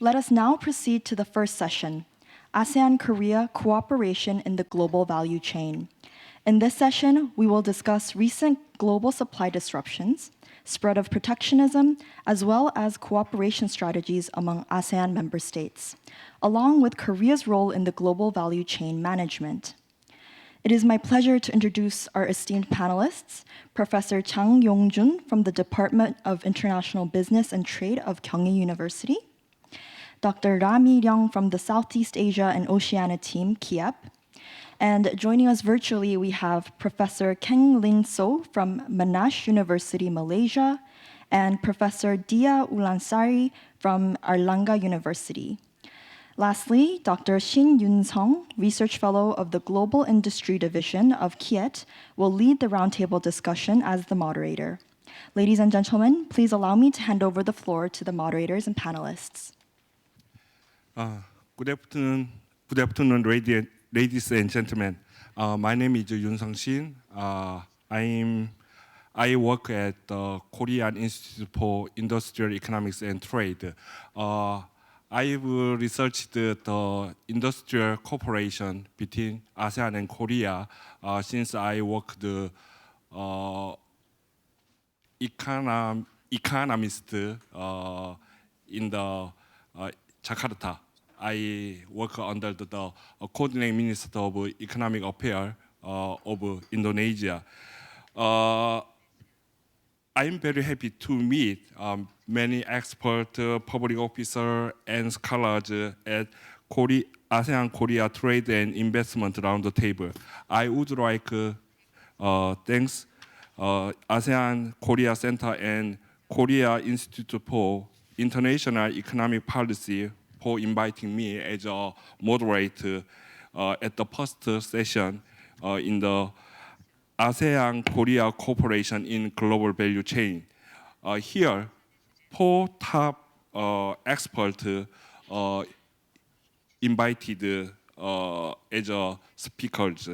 Let us now proceed to the first session, ASEAN-Korea Cooperation in the Global Value Chain. In this session, we will discuss recent global supply disruptions, spread of protectionism, as well as cooperation strategies among ASEAN member states, along with Korea's role in the global value chain management. It is my pleasure to introduce our esteemed panelists, Professor Chang Yong-Joon from the Department of International Business and Trade of Kyung University, Dr. Meeryung from the Southeast Asia and Oceania team, KIEP, and joining us virtually, we have Professor Keng So from Monash University, Malaysia, and Professor Dyah Wulan Sari from Airlangga University. Lastly, Dr. Shin Song, Research Fellow of the Global Industry Division of KIET, will lead the roundtable discussion as the moderator. Ladies and gentlemen, please allow me to hand over the floor to the moderators and panelists. Good afternoon, ladies and gentlemen. My name is Yoon Shin. I work at the Korean Institute for Industrial Economics and Trade. I've researched the industrial cooperation between ASEAN and Korea since I worked economist in the Jakarta. I work under the Coordinating Minister of Economic Affairs of Indonesia. I'm very happy to meet many experts, public officers, and scholars at ASEAN-Korea Trade and Investment Roundtable. I would like to thank ASEAN-Korea Center and Korea Institute for International Economic Policy for inviting me as a moderator at the first session in the ASEAN-Korea Cooperation in Global Value Chain. Here, 4 top experts invited as speakers.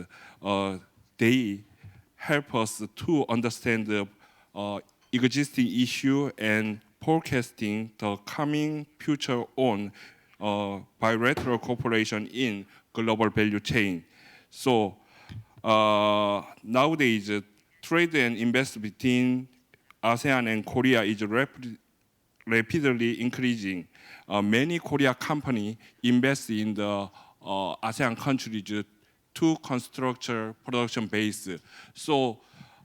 They help us to understand the existing issue and forecasting the coming future on bilateral cooperation in global value chain. So nowadays, trade and investment between ASEAN and Korea is rapidly increasing. Many Korea companies invest in the ASEAN countries to construct production base. So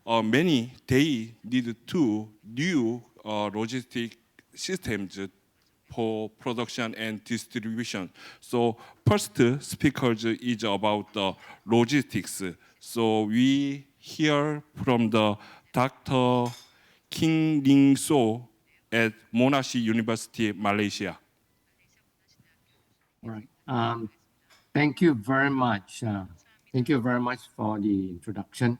many, they need to new logistic systems for production and distribution. So first speaker is about the logistics. So we hear from the Dr. Keng So at Monash University, Malaysia. All right. Thank you very much. Thank you very much for the introduction.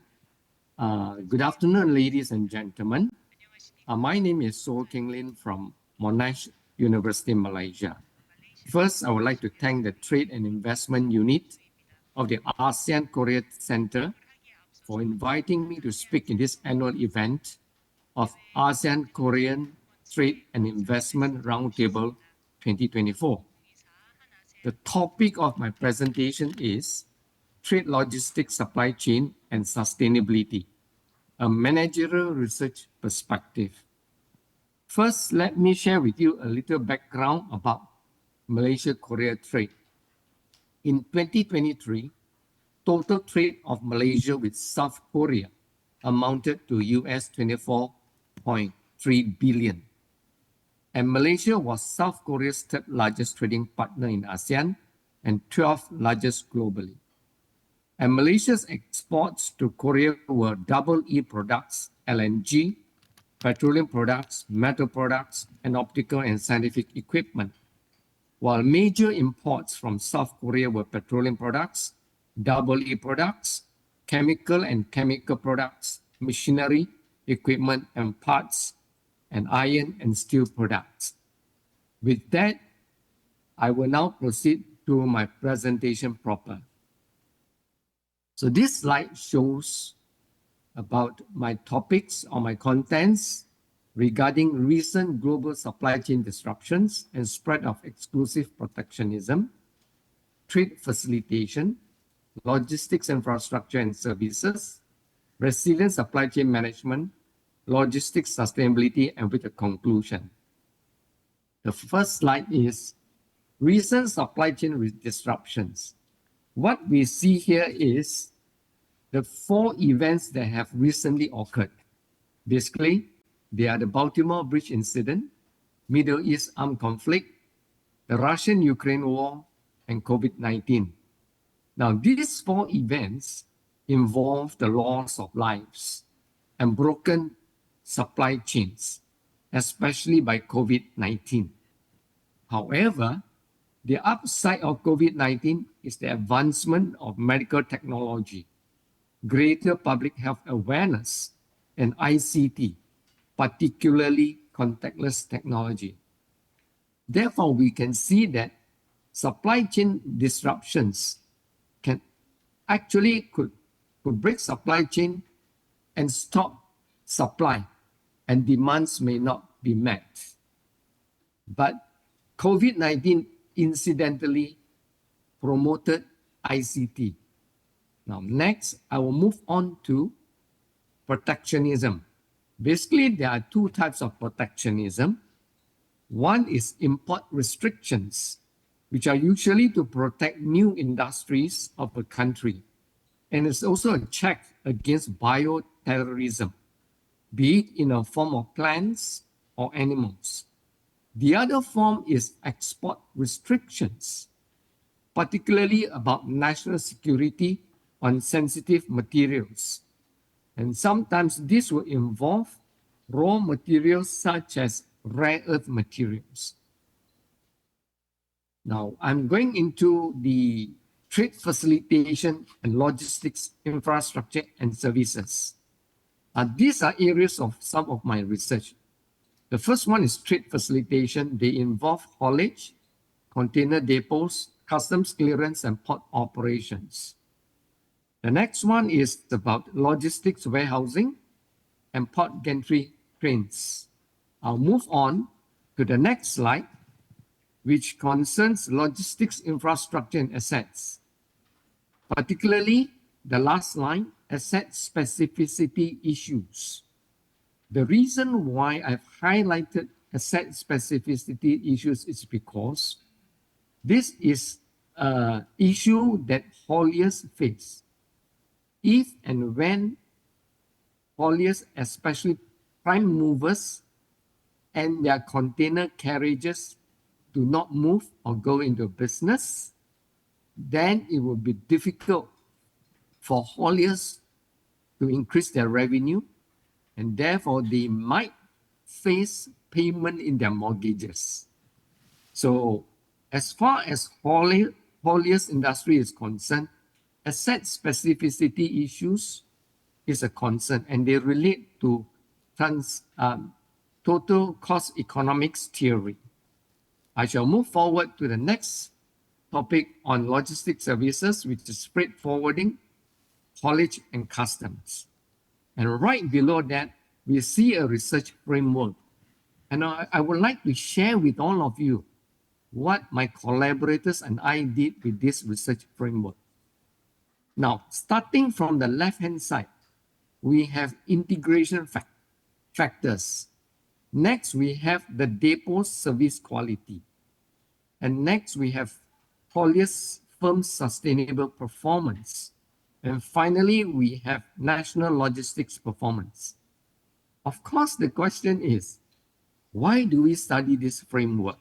Good afternoon, ladies and gentlemen. My name is So Keng from Monash University, Malaysia. First, I would like to thank the Trade and Investment Unit of the ASEAN-Korea Center for inviting me to speak in this annual event of ASEAN-Korean Trade and Investment Roundtable 2024. The topic of my presentation is Trade Logistics Supply Chain and Sustainability, a managerial research perspective. First, let me share with you a little background about Malaysia-Korea trade. In 2023, total trade of Malaysia with South Korea amounted to US $24.3 billion. And Malaysia was South Korea's 3rd largest trading partner in ASEAN and 12th largest globally. And Malaysia's exports to Korea were EE products, LNG, petroleum products, metal products, and optical and scientific equipment, while major imports from South Korea were petroleum products, EE products, chemical and chemical products, machinery, equipment and parts, and iron and steel products. With that, I will now proceed to my presentation proper. So this slide shows about my topics or my contents regarding recent global supply chain disruptions and spread of exclusive protectionism, trade facilitation, logistics infrastructure and services, resilient supply chain management, logistics sustainability, and with a conclusion. The first slide is recent supply chain disruptions. What we see here is the 4 events that have recently occurred. Basically, they are the Baltimore Bridge incident, Middle East armed conflict, the Russian-Ukraine war, and COVID-19. Now, these 4 events involve the loss of lives and broken supply chains, especially by COVID-19. However, the upside of COVID-19 is the advancement of medical technology, greater public health awareness, and ICT, particularly contactless technology. Therefore, we can see that supply chain disruptions can actually could break supply chain and stop supply, and demands may not be met. But COVID-19 incidentally promoted ICT. Now, next, I will move on to protectionism. Basically, there are 2 types of protectionism. One is import restrictions, which are usually to protect new industries of a country. And it's also a check against bioterrorism, be it in a form of plants or animals. The other form is export restrictions, particularly about national security on sensitive materials. And sometimes this will involve raw materials such as rare earth materials. Now, I'm going into the trade facilitation and logistics infrastructure and services. These are areas of some of my research. The first one is trade facilitation. They involve haulage, container depots, customs clearance, and port operations. The next one is about logistics warehousing and port gantry cranes. I'll move on to the next slide, which concerns logistics infrastructure and assets, particularly the last line, asset specificity issues. The reason why I've highlighted asset specificity issues is because this is an issue that hauliers face. If and when hauliers, especially prime movers, and their container carriages do not move or go into business, then it will be difficult for hauliers to increase their revenue, and therefore they might face payment in their mortgages. So as far as hauliers industry is concerned, asset specificity issues is a concern, and they relate to total cost economics theory. I shall move forward to the next topic on logistics services, which is freight forwarding, haulage, and customs. And right below that, we see a research framework. And I would like to share with all of you what my collaborators and I did with this research framework. Now, starting from the left-hand side, we have integration factors. Next, we have the depot service quality. And next, we have hauliers firm sustainable performance. And finally, we have national logistics performance. Of course, the question is, why do we study this framework?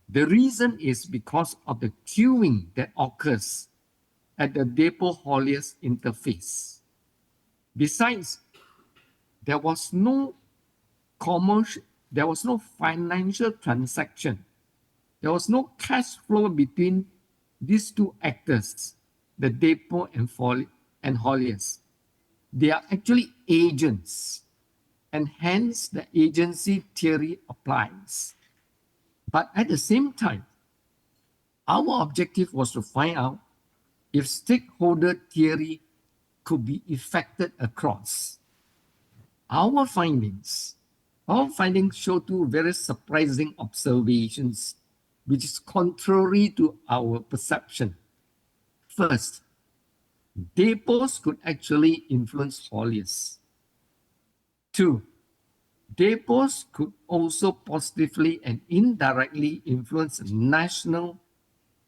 The reason is because of the queuing that occurs at the depot hauliers interface. Besides, there was no financial transaction. There was no cash flow between these 2 actors, the depot and hauliers. They are actually agents, and hence the agency theory applies. But at the same time, our objective was to find out if stakeholder theory could be effected across. Our findings Our findings show two very surprising observations, which is contrary to our perception. First, depots could actually influence hauliers. Two, depots could also positively and indirectly influence national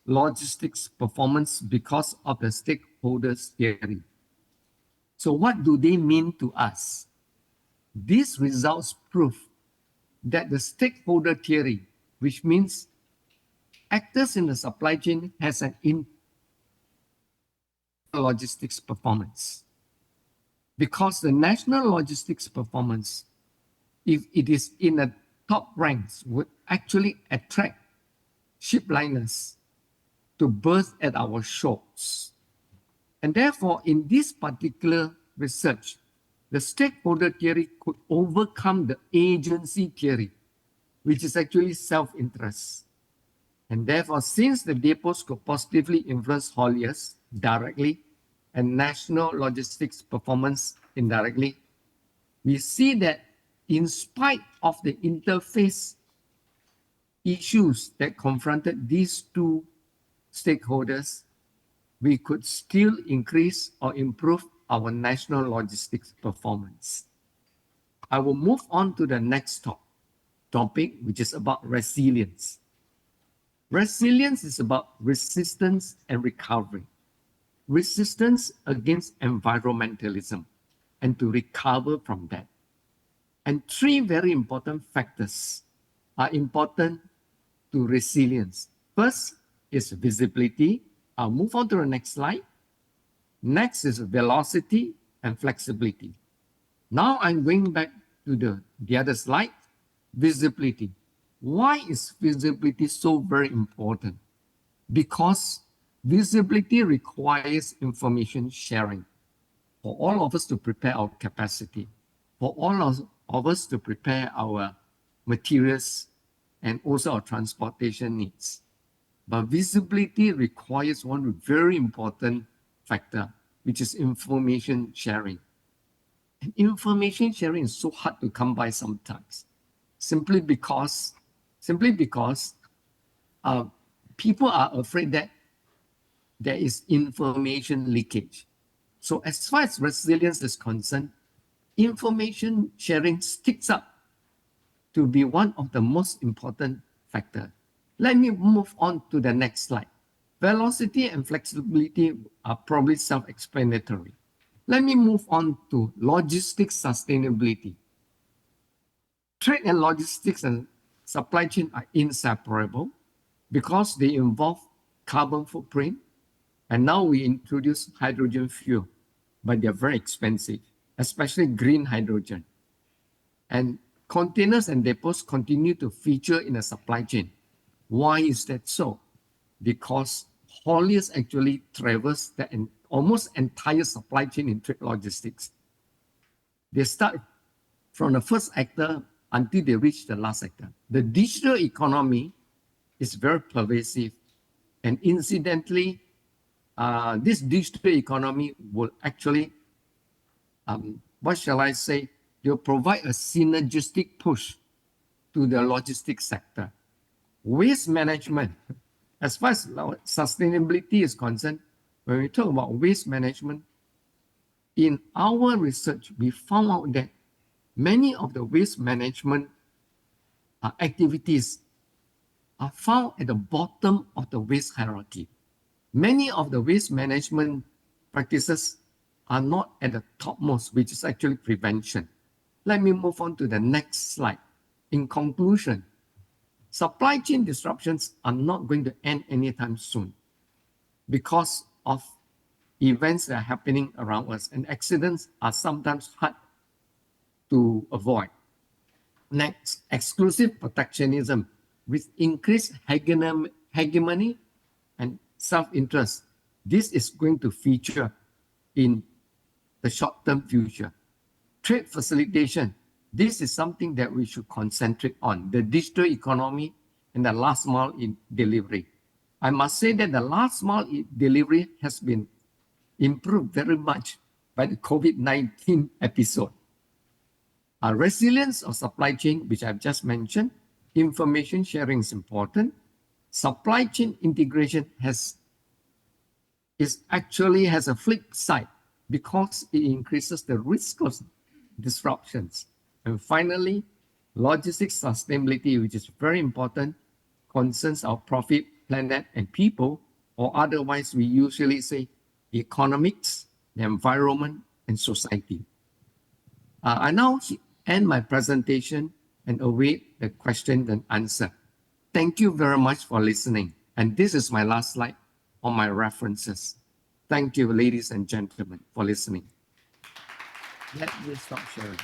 logistics performance because of the stakeholders theory. So what do they mean to us? These results prove that the stakeholder theory, which means actors in the supply chain, has an impact on logistics performance. Because the national logistics performance, if it is in the top ranks, would actually attract ship liners to berth at our shores. And therefore, in this particular research, the stakeholder theory could overcome the agency theory, which is actually self-interest. And therefore, since the depots could positively influence hauliers directly and national logistics performance indirectly, we see that in spite of the interface issues that confronted these two stakeholders, we could still increase or improve our national logistics performance. I will move on to the next topic, which is about resilience. Resilience is about resistance and recovery. Resistance against environmentalism and to recover from that. And three very important factors are important to resilience. First is visibility. I'll move on to the next slide. Next is velocity and flexibility. Now I'm going back to the other slide, visibility. Why is visibility so very important? Because visibility requires information sharing for all of us to prepare our capacity, for all of us to prepare our materials and also our transportation needs. But visibility requires one very important factor, which is information sharing. And information sharing is so hard to come by sometimes, simply because people are afraid that there is information leakage. So as far as resilience is concerned, information sharing sticks up to be one of the most important factors. Let me move on to the next slide. Velocity and flexibility are probably self-explanatory. Let me move on to logistics sustainability. Trade and logistics and supply chain are inseparable because they involve carbon footprint. And now we introduce hydrogen fuel, but they're very expensive, especially green hydrogen. And containers and depots continue to feature in the supply chain. Why is that so? Because hauliers actually traverse the almost entire supply chain in trade logistics. They start from the first actor until they reach the last actor. The digital economy is very pervasive. And incidentally, this digital economy will actually, what shall I say, they'll provide a synergistic push to the logistics sector. Waste management, as far as sustainability is concerned, when we talk about waste management, in our research, we found out that many of the waste management activities are found at the bottom of the waste hierarchy. Many of the waste management practices are not at the topmost, which is actually prevention. Let me move on to the next slide. In conclusion, supply chain disruptions are not going to end anytime soon because of events that are happening around us, and accidents are sometimes hard to avoid. Next, exclusive protectionism with increased hegemony and self-interest. This is going to feature in the short-term future. Trade facilitation. This is something that we should concentrate on, the digital economy and the last mile in delivery. I must say that the last mile delivery has been improved very much by the COVID-19 episode. Resilience of supply chain, which I've just mentioned, information sharing is important. Supply chain integration actually has a flip side because it increases the risk of disruptions. And finally, logistics sustainability, which is very important, concerns our profit, planet, and people, or otherwise we usually say economics, the environment, and society. I now end my presentation and await the question and answer. Thank you very much for listening. And this is my last slide on my references. Thank you, ladies and gentlemen, for listening. Let me stop sharing.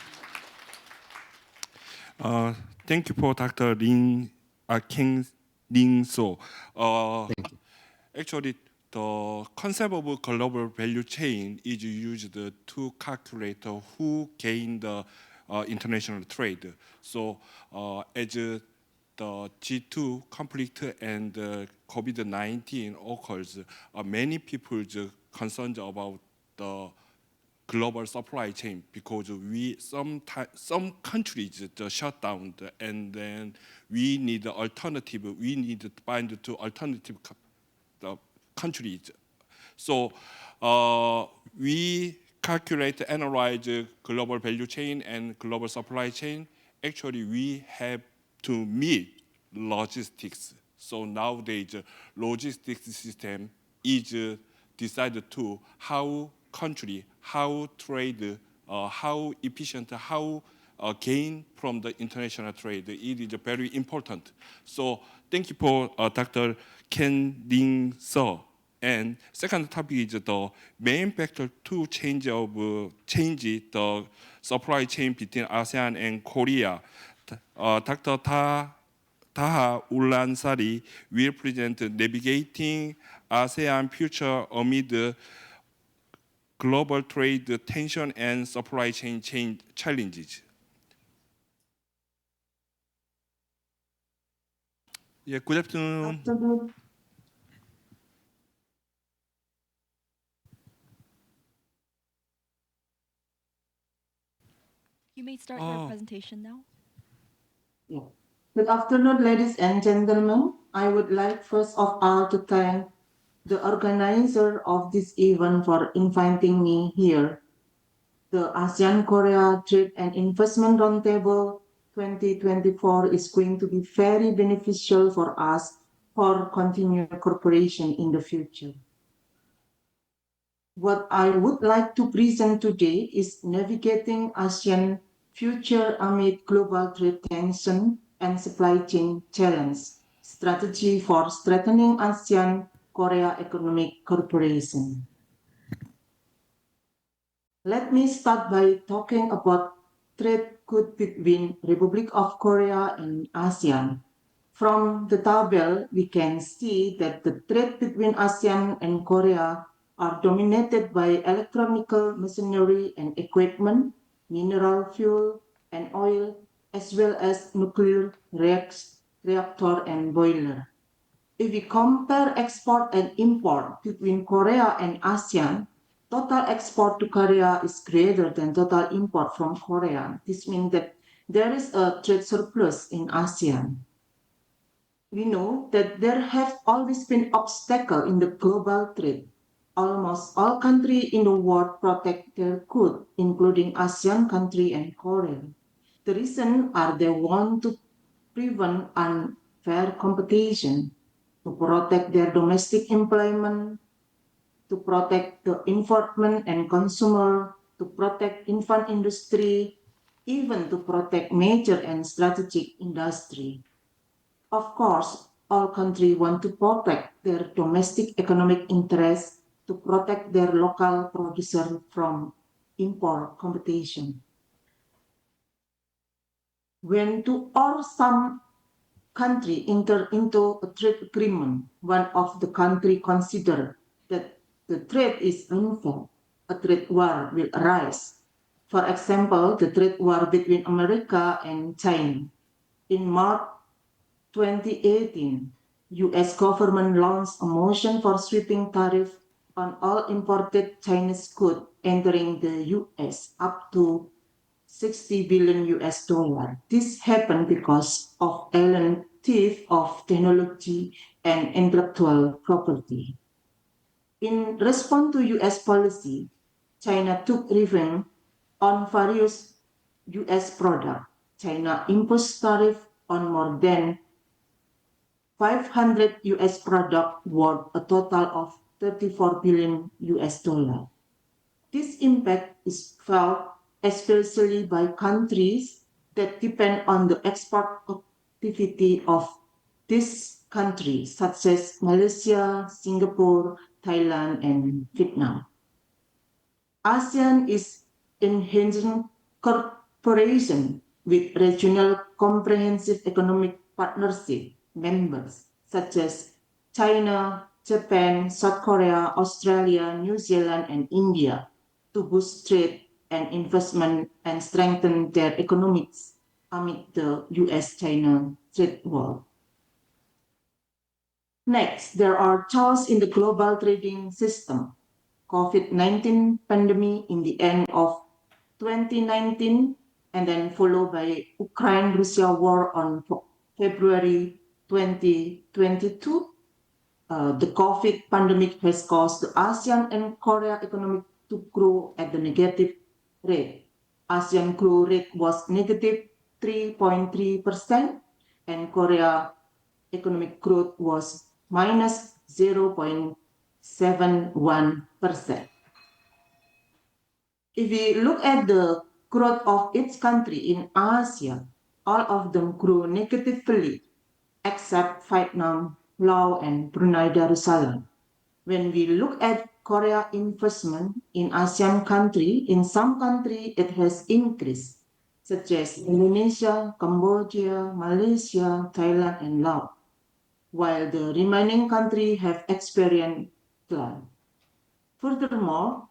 Thank you for Dr. Keng Lin So. Thank you. Actually, the concept of global value chain is used to calculate who gain the international trade. So, as the G2 conflict and COVID-19 occurs, many people concerned about the global supply chain because some countries shut down and then we need alternative. We need to find two alternative countries. So we calculate, analyze global value chain and global supply chain. Actually, we have to meet logistics. So nowadays, logistics system is decided to how country, how trade, how efficient, how gain from the international trade. It is very important. So thank you for Dr. Keng Lin So. And second topic is the main factor to change the supply chain between ASEAN and Korea. Dr. Dyah, Wulan, Sari will present navigating ASEAN future amid global trade tension and supply chain challenges. Yeah, good afternoon. You may start your presentation now. Yeah. Good afternoon, ladies and gentlemen. I would like first of all to thank the organizer of this event for inviting me here. The ASEAN-Korea Trade and Investment Roundtable 2024 is going to be very beneficial for us for continued cooperation in the future. What I would like to present today is navigating ASEAN future amid global trade tension and supply chain challenge, strategy for strengthening ASEAN-Korea economic cooperation. Let me start by talking about trade between Republic of Korea and ASEAN. From the table, we can see that the trade between ASEAN and Korea are dominated by electronical machinery and equipment, mineral fuel and oil, as well as nuclear reactor and boiler. If we compare export and import between Korea and ASEAN, total export to Korea is greater than total import from Korea. This means that there is a trade surplus in ASEAN. We know that there have always been obstacles in the global trade. Almost all countries in the world protect their goods, including ASEAN countries and Korea. The reason are they want to prevent unfair competition, to protect their domestic employment, to protect the environment and consumer, to protect infant industry, even to protect major and strategic industry. Of course, all countries want to protect their domestic economic interests, to protect their local producer from import competition. When two or some country enter into a trade agreement, one of the country consider that the trade is unfair, a trade war will arise. For example, the trade war between America and China. In March 2018, US government launched a motion for sweeping tariff on all imported Chinese goods entering the US up to 60 billion US dollar. This happened because of alien theft of technology and intellectual property. In response to US policy, China took revenge on various US products. China imposed tariff on more than 500 US products worth a total of 34 billion US dollar. This impact is felt especially by countries that depend on the export activity of this country, such as Malaysia, Singapore, Thailand, and Vietnam. ASEAN is enhancing cooperation with regional comprehensive economic partnership members such as China, Japan, South Korea, Australia, New Zealand, and India to boost trade and investment and strengthen their economics amid the US-China trade war. Next, there are chaos in the global trading system. COVID-19 pandemic in the end of 2019 and then followed by Ukraine-Russia war on February 2022. The COVID pandemic has caused the ASEAN and Korea economic to grow at the negative rate. ASEAN growth rate was negative 3.3% and Korea economic growth was minus 0.71%. If we look at the growth of each country in ASEAN, all of them grew negatively except Vietnam, Laos, and Brunei Darussalam. When we look at Korea investment in ASEAN country, in some country it has increased, such as Indonesia, Cambodia, Malaysia, Thailand, and Laos, while the remaining countries have experienced decline. Furthermore,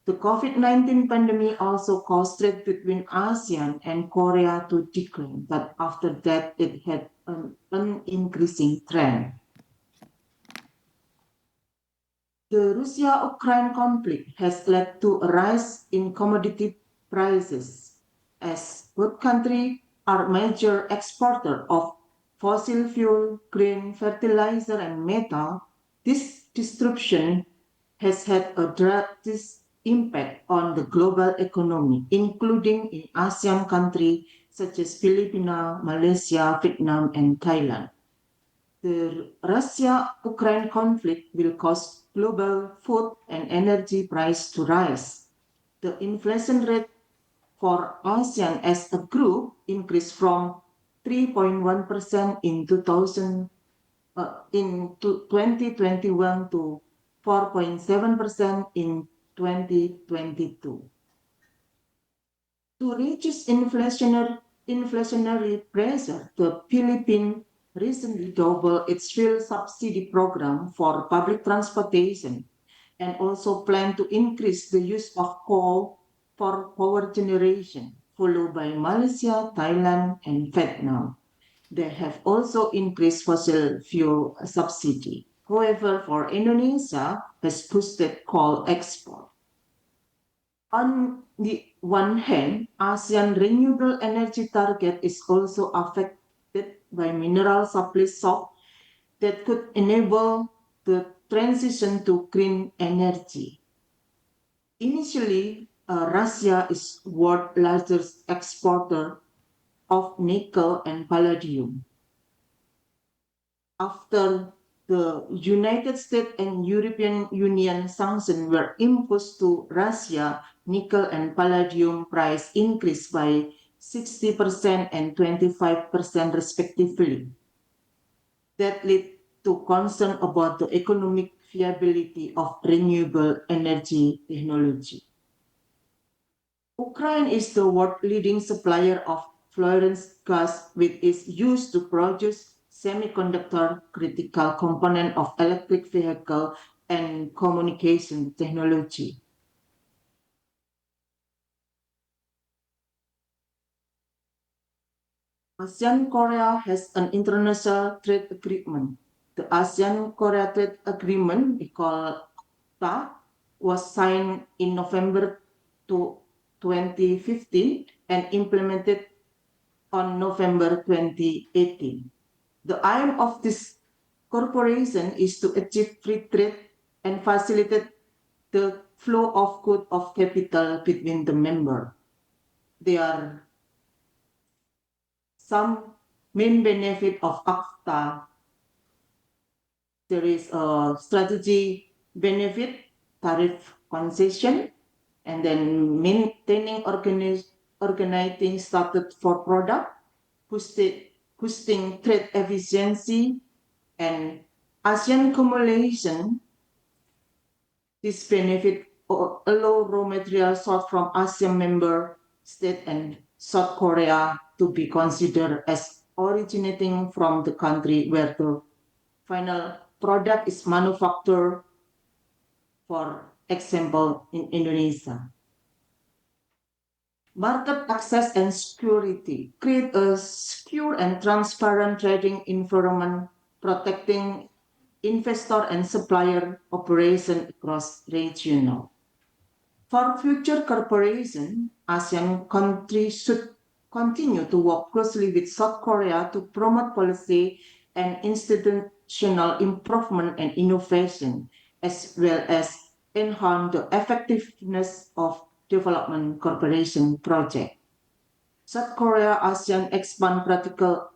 the COVID-19 pandemic also caused trade between ASEAN and Korea to decline, but after that it had an increasing trend. The Russia-Ukraine conflict has led to a rise in commodity prices, as both countries are major exporters of fossil fuel, grain, fertilizer, and metal. This disruption has had a drastic impact on the global economy, including in ASEAN countries such as Philippines, Malaysia, Vietnam, and Thailand. The Russia-Ukraine conflict will cause global food and energy prices to rise. The inflation rate for ASEAN as a group increased from 3.1% in 2021 to 4.7% in 2022. To reduce inflationary pressure, the Philippines recently doubled its fuel subsidy program for public transportation and also plan to increase the use of coal for power generation, followed by Malaysia, Thailand, and Vietnam. They have also increased fossil fuel subsidy. However, for Indonesia, has boosted coal export. On the one hand, ASEAN renewable energy target is also affected by mineral supply shock that could enable the transition to green energy. Initially, Russia is world's largest exporter of nickel and palladium. After the United States and European Union sanctions were imposed to Russia, nickel and palladium price increased by 60% and 25% respectively. That led to concern about the economic viability of renewable energy technology. Ukraine is the world leading supplier of fluorescent gas, which is used to produce semiconductor critical component of electric vehicle and communication technology. ASEAN-Korea has an international trade agreement. The ASEAN-Korea Trade Agreement, we call ACTA, was signed in November 2015 and implemented on November 2018. The aim of this corporation is to achieve free trade and facilitate the flow of goods of capital between the members. There are some main benefit of ACTA. There is a strategy benefit, tariff concession, and then maintaining organizing status for product, boosting trade efficiency, and ASEAN cumulation. This benefit allow raw material sourced from ASEAN member state and South Korea to be considered as originating from the country where the final product is manufactured, for example, in Indonesia. Market access and security create a secure and transparent trading environment protecting investor and supplier operation across regional. For future cooperation, ASEAN countries should continue to work closely with South Korea to promote policy and institutional improvement and innovation, as well as enhance the effectiveness of development cooperation project. South Korea ASEAN expand practical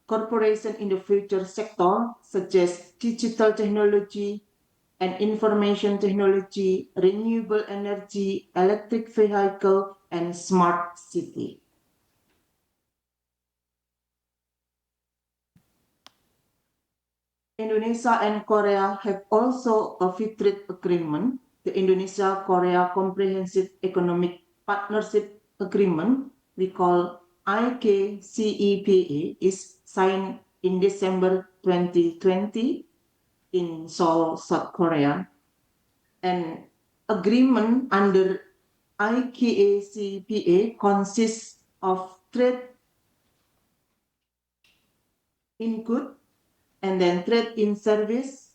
cooperation in the future sector, such as digital technology and information technology, renewable energy, electric vehicle, and smart city. Indonesia and Korea have also a free trade agreement, the Indonesia-Korea Comprehensive Economic Partnership Agreement, we call IKCEPA, is signed in December 2020 in Seoul, South Korea. An agreement under IKCEPA consists of trade in goods, and then trade in service,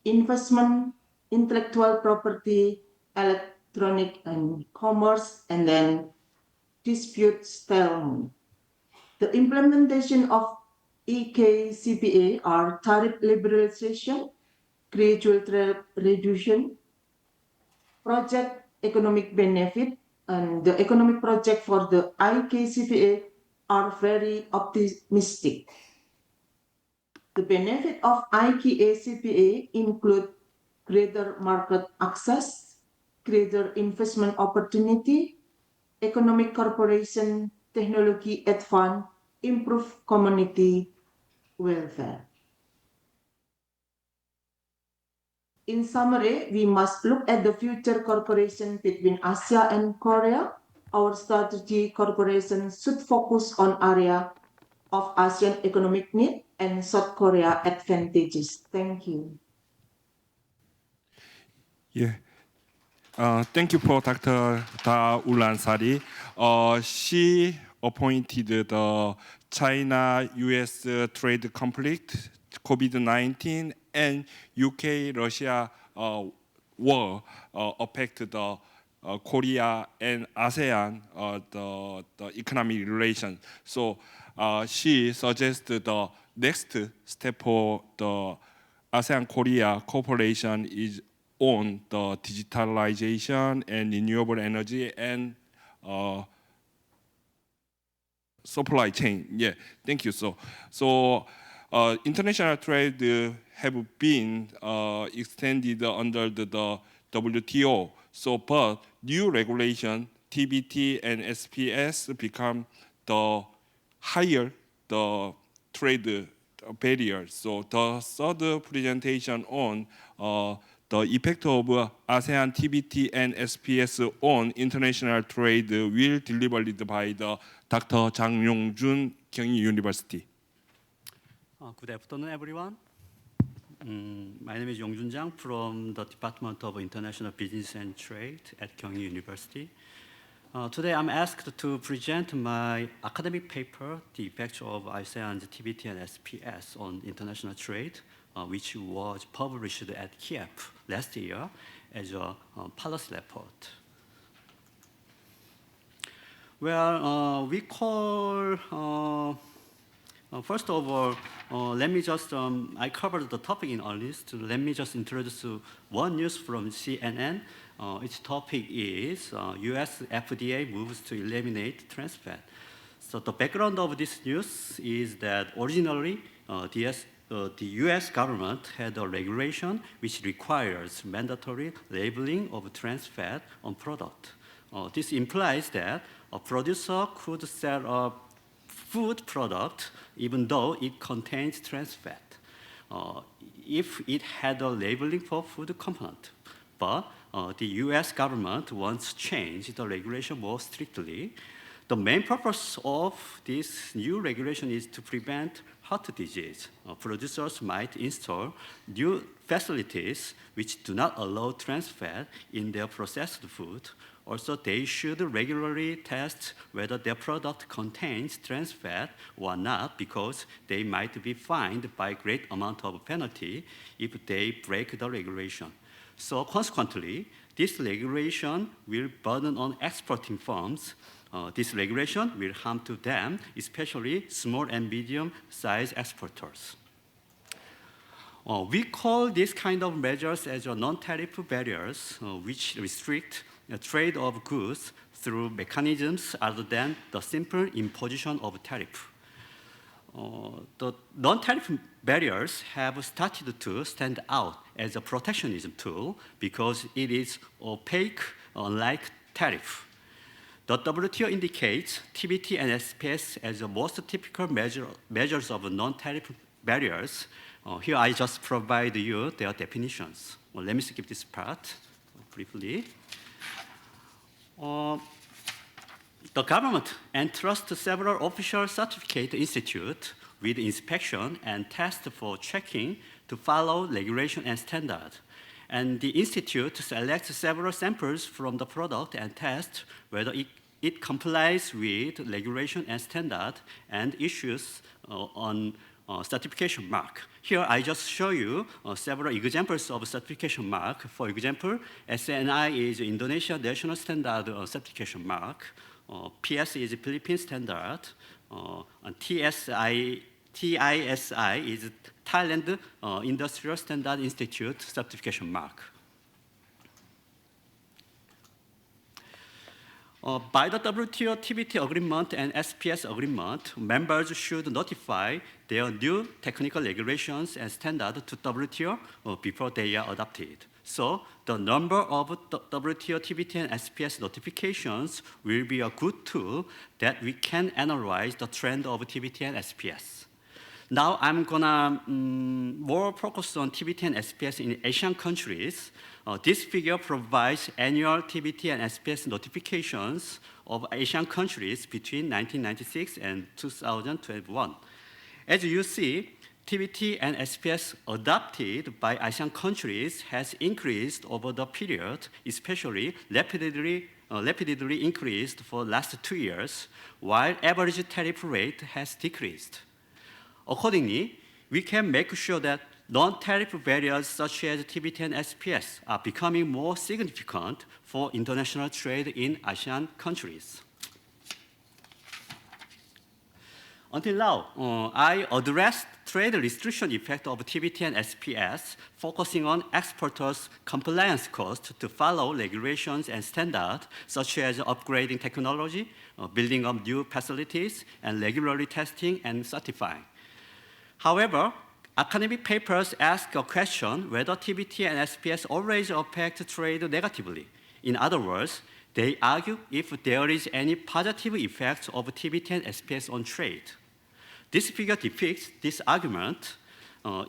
investment, intellectual property, electronic and commerce, and then dispute settlement. The implementation of EKCPA are tariff liberalization, gradual trade reduction, project economic benefit, and the economic project for the IKCPA are very optimistic. The benefit of IKCPA include greater market access, greater investment opportunity, economic cooperation, technology advance, improve community welfare. In summary, we must look at the future cooperation between ASEAN and Korea. Our strategy cooperation should focus on area of ASEAN economic need and South Korea advantages. Thank you. Yeah. Thank you for Dr. Wulan Sari. She appointed the China-US trade conflict, COVID-19, and UK-Russia war affected the Korea and ASEAN the economic relations. So she suggested the next step for the ASEAN-Korea cooperation is on the digitalization and renewable energy and supply chain. Yeah, thank you. So international trade have been extended under the WTO. So, but new regulation, TBT and SPS become the higher the trade barriers. So the third presentation on the effect of ASEAN TBT and SPS on international trade will delivered by the Dr. Joon, Keng University. Good afternoon, everyone. My name is Yong from the Department of International Business and Trade at Kyung University. Today, I'm asked to present my academic paper, The Effects of ASEAN's TBT and SPS on International Trade, which was published at KIEP last year as a policy report. Well, we call, first of all, let me just, I covered the topic in our list. Let me just introduce one news from CNN. Its topic is US FDA moves to eliminate trans fat. So the background of this news is that originally the US government had a regulation which requires mandatory labeling of trans fat on product. This implies that a producer could sell a food product even though it contains trans fat if it had a labeling for food component. But the US government wants to change the regulation more strictly. The main purpose of this new regulation is to prevent heart disease. Producers might install new facilities which do not allow trans fat in their processed food. Also, they should regularly test whether their product contains trans fat or not, because they might be fined by a great amount of penalty if they break the regulation. So consequently, this regulation will burden on exporting firms. This regulation will harm to them, especially small and medium-sized exporters. We call this kind of measures as non-tariff barriers, which restrict the trade of goods through mechanisms other than the simple imposition of tariff. The non-tariff barriers have started to stand out as a protectionism tool because it is opaque, unlike tariff. The WTO indicates TBT and SPS as the most typical measures of non-tariff barriers. Here I just provide you their definitions. Well, let me skip this part briefly. The government entrusts several official certificate institutes with inspection and test for checking to follow regulation and standard. And the institute selects several samples from the product and tests whether it complies with regulation and standard and issues on certification mark. Here I just show you several examples of certification mark. For example, SNI is Indonesia National Standard Certification Mark. PS is Philippine Standard. And TISI is Thailand Industrial Standard Institute Certification Mark. By the WTO TBT agreement and SPS agreement, members should notify their new technical regulations and standards to WTO before they are adopted. So the number of WTO TBT and SPS notifications will be a good tool that we can analyze the trend of TBT and SPS. Now I'm gonna more focus on TBT and SPS in Asian countries. This figure provides annual TBT and SPS notifications of Asian countries between 1996 and 2021. As you see, TBT and SPS adopted by ASEAN countries has increased over the period, especially rapidly increased for the last 2 years, while average tariff rate has decreased. Accordingly, we can make sure that non-tariff barriers such as TBT and SPS are becoming more significant for international trade in ASEAN countries. Until now, I addressed trade restriction effect of TBT and SPS, focusing on exporters' compliance cost to follow regulations and standards, such as upgrading technology, building up new facilities, and regularly testing and certifying. However, academic papers ask a question whether TBT and SPS always affect trade negatively. In other words, they argue if there is any positive effect of TBT and SPS on trade. This figure depicts this argument.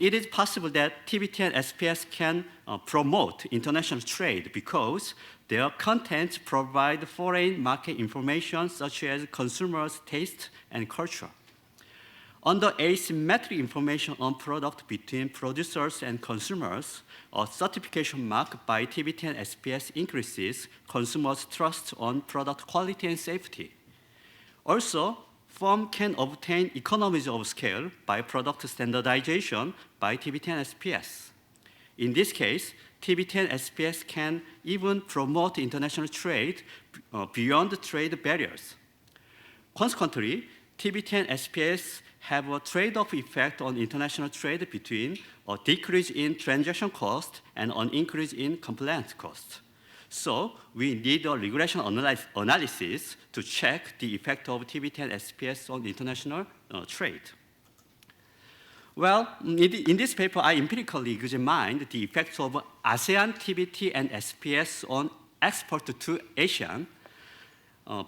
It is possible that TBT and SPS can promote international trade because their contents provide foreign market information such as consumers' taste and culture. Under asymmetric information on product between producers and consumers, a certification mark by TBT and SPS increases consumers' trust on product quality and safety. Also, firm can obtain economies of scale by product standardization by TBT and SPS. In this case, TBT and SPS can even promote international trade beyond trade barriers. Consequently, TBT and SPS have a trade-off effect on international trade between a decrease in transaction cost and an increase in compliance cost. So we need a regression analysis to check the effect of TBT and SPS on international trade. Well, in this paper, I empirically examined the effects of ASEAN TBT and SPS on export to ASEAN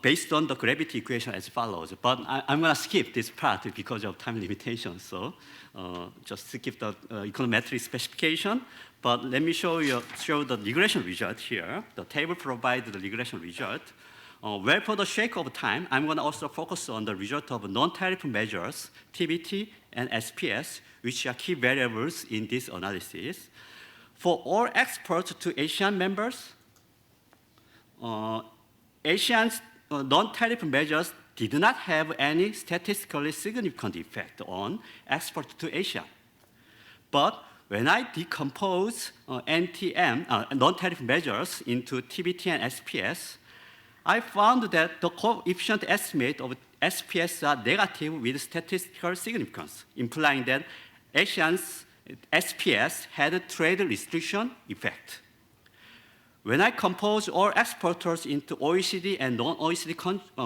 based on the gravity equation as follows. But I'm going to skip this part because of time limitations. So just skip the econometric specification. But let me show the regression result here. The table provides the regression result. Well, for the sake of time, I'm going to also focus on the result of non-tariff measures, TBT and SPS, which are key variables in this analysis. For all exports to ASEAN members, ASEAN's non-tariff measures did not have any statistically significant effect on export to ASEAN. But when I decompose NTM, non-tariff measures, into TBT and SPS, I found that the coefficient estimate of SPS are negative with statistical significance, implying that ASEAN's SPS had a trade restriction effect. When I compose all exporters into OECD and non-OECD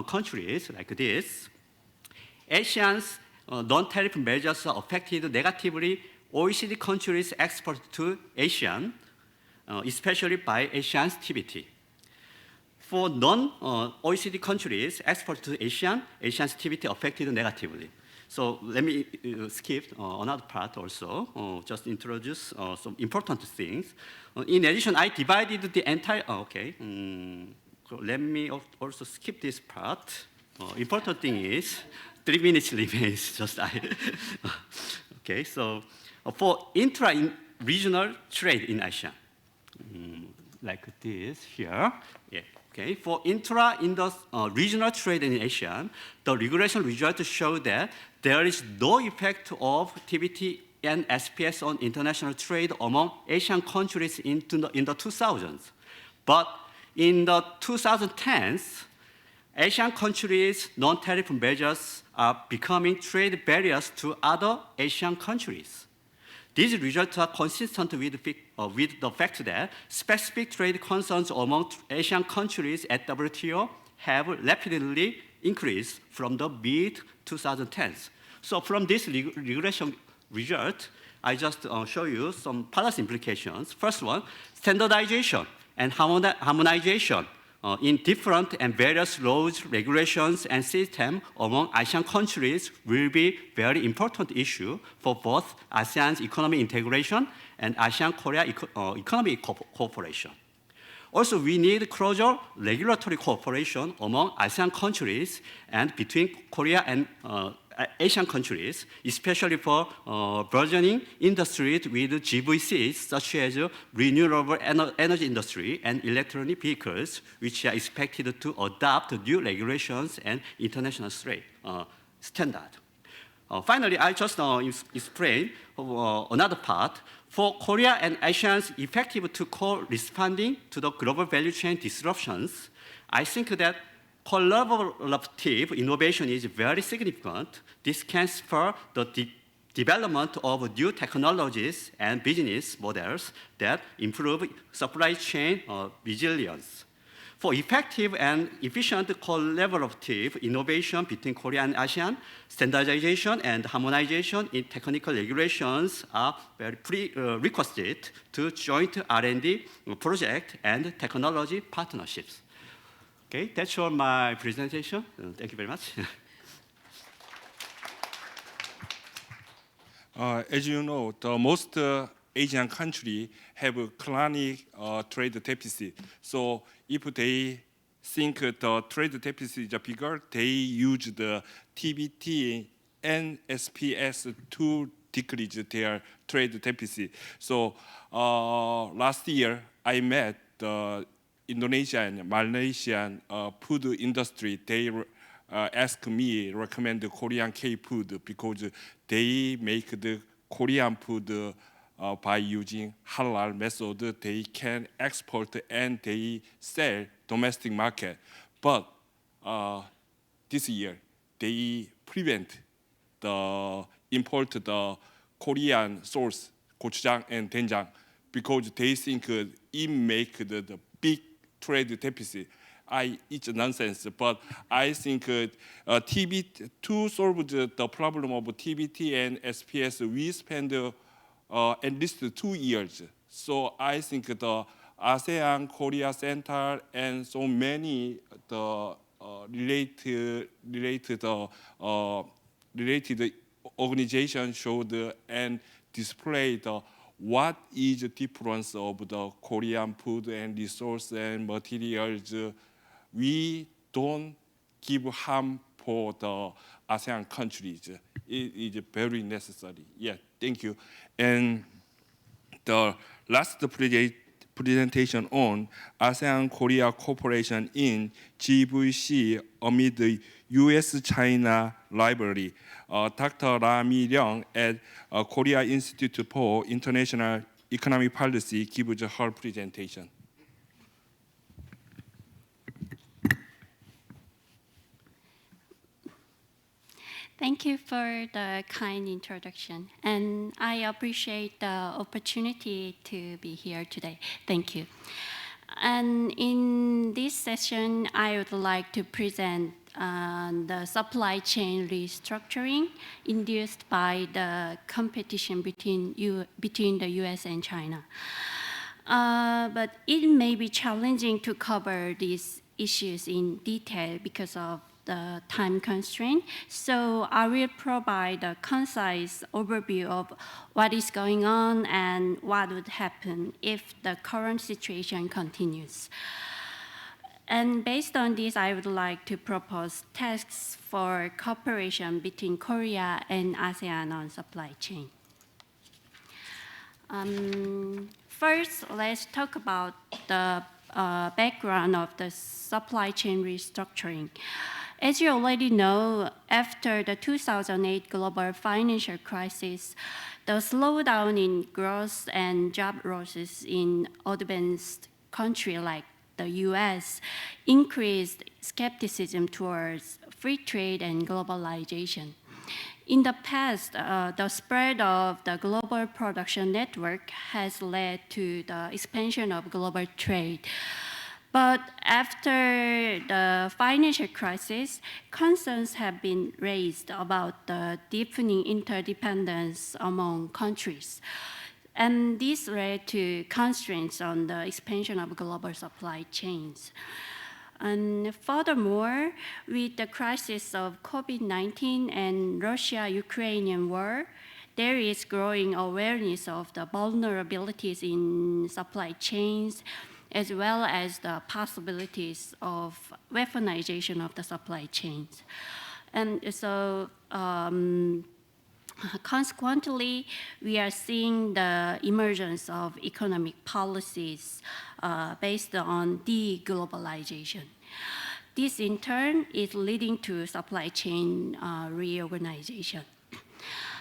countries like this, ASEAN's non-tariff measures are affected negatively OECD countries export to ASEAN, especially by ASEAN's TBT. For non-OECD countries export to ASEAN, ASEAN's TBT affected negatively. So let me skip another part also, just introduce some important things. In addition, I divided the entire, so let me also skip this part. Important thing is, 3 minutes remains, just okay, so for intra-regional trade in ASEAN, like this here, yeah. Okay, for regional trade in ASEAN, the regression results show that there is no effect of TBT and SPS on international trade among Asian countries in the 2000s. But in the 2010s, Asian countries' non-tariff measures are becoming trade barriers to other Asian countries. These results are consistent with the fact that specific trade concerns among Asian countries at WTO have rapidly increased from the mid-2010s. So from this regression result, I just show you some policy implications. First one, standardization and harmonization in different and various laws, regulations, and systems among ASEAN countries will be very important issue for both ASEAN's economic integration and ASEAN-Korea economic cooperation. Also, we need closer regulatory cooperation among ASEAN countries and between Korea and Asian countries, especially for burgeoning industries with GVCs, such as renewable energy industry and electronic vehicles, which are expected to adopt new regulations and international standard. Finally, I just explain another part. For Korea and ASEAN's effective to co-responding to the global value chain disruptions, I think that collaborative innovation is very significant. This can spur the development of new technologies and business models that improve supply chain resilience. For effective and efficient collaborative innovation between Korea and ASEAN, standardization and harmonization in technical regulations are very prerequisite to joint R&D project and technology partnerships. Okay, that's all my presentation. Thank you very much. As you know, the most Asian countries have a chronic trade deficit. So if they think the trade deficit is bigger, they use the TBT and SPS to decrease their trade deficit. So last year, I met the Indonesian and Malaysian food industry. They asked me to recommend the Korean K-food because they make the Korean food by using halal method. They can export and they sell domestic market. But this year, they prevent the import the Korean source gochujang and doenjang because they think it make the big trade deficit. It's nonsense, but I think TBT, to solve the problem of TBT and SPS, we spend at least 2 years. So I think the ASEAN-Korea Center and so many the related organizations showed and displayed what is the difference of the Korean food and resource and materials. We don't give harm for the ASEAN countries. It is very necessary. Yeah, thank you. And the last presentation on ASEAN-Korea cooperation in GVC amid the U.S.-China rivalry. Dr. Meeryung at Korea Institute for International Economic Policy gives her presentation. Thank you for the kind introduction, and I appreciate the opportunity to be here today. Thank you. And in this session, I would like to present the supply chain restructuring induced by the competition between the US and China. But it may be challenging to cover these issues in detail because of the time constraint. So I will provide a concise overview of what is going on and what would happen if the current situation continues. And based on this, I would like to propose tasks for cooperation between Korea and ASEAN on supply chain. First, let's talk about the background of the supply chain restructuring. As you already know, after the 2008 global financial crisis, the slowdown in growth and job losses in advanced countries like the US increased skepticism towards free trade and globalization. In the past, the spread of the global production network has led to the expansion of global trade. But after the financial crisis, concerns have been raised about the deepening interdependence among countries. And this led to constraints on the expansion of global supply chains. And furthermore, with the crisis of COVID-19 and Russia-Ukrainian war, there is growing awareness of the vulnerabilities in supply chains, as well as the possibilities of weaponization of the supply chains. And so consequently, we are seeing the emergence of economic policies based on deglobalization. This in turn is leading to supply chain reorganization.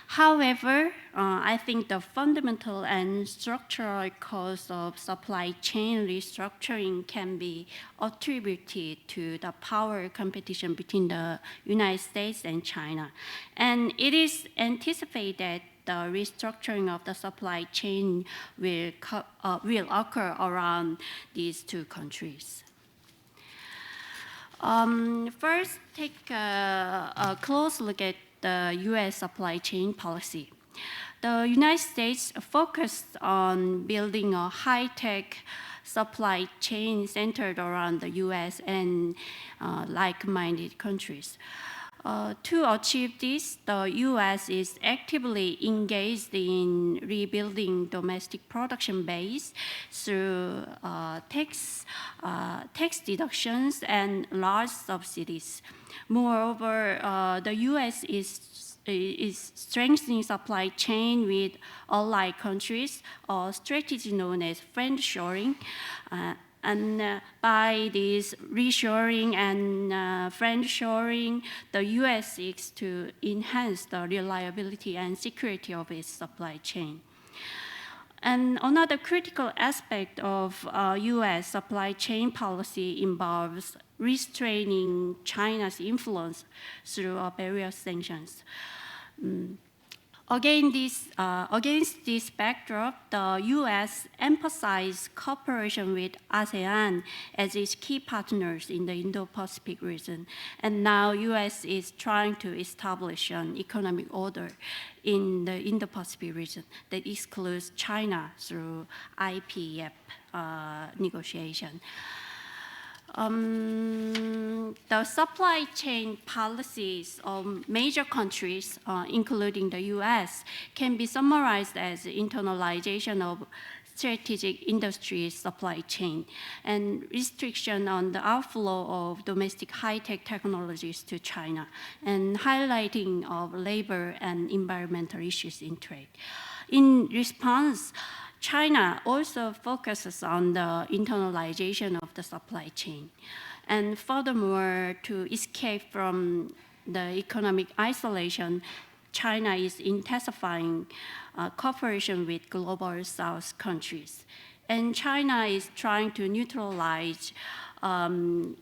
However, I think the fundamental and structural cause of supply chain restructuring can be attributed to the power competition between the United States and China. And it is anticipated the restructuring of the supply chain will occur around these two countries. First, take a close look at the US supply chain policy. The United States focused on building a high-tech supply chain centered around the US and like-minded countries. To achieve this, the US is actively engaged in rebuilding domestic production base through tax deductions and large subsidies. Moreover, the US is strengthening supply chain with allied countries, a strategy known as friendshoring. And by this reshoring and friendshoring, the US seeks to enhance the reliability and security of its supply chain. And another critical aspect of US supply chain policy involves restraining China's influence through various sanctions. Against this backdrop, the U.S. emphasized cooperation with ASEAN as its key partners in the Indo-Pacific region, and now U.S. is trying to establish an economic order in the Indo-Pacific region that excludes China through IPEP negotiation. The supply chain policies of major countries, including the US, can be summarized as internalization of strategic industry supply chain and restriction on the outflow of domestic high-tech technologies to China, and highlighting of labor and environmental issues in trade. In response, China also focuses on the internalization of the supply chain. And furthermore, to escape from the economic isolation, China is intensifying cooperation with global South countries. And China is trying to neutralize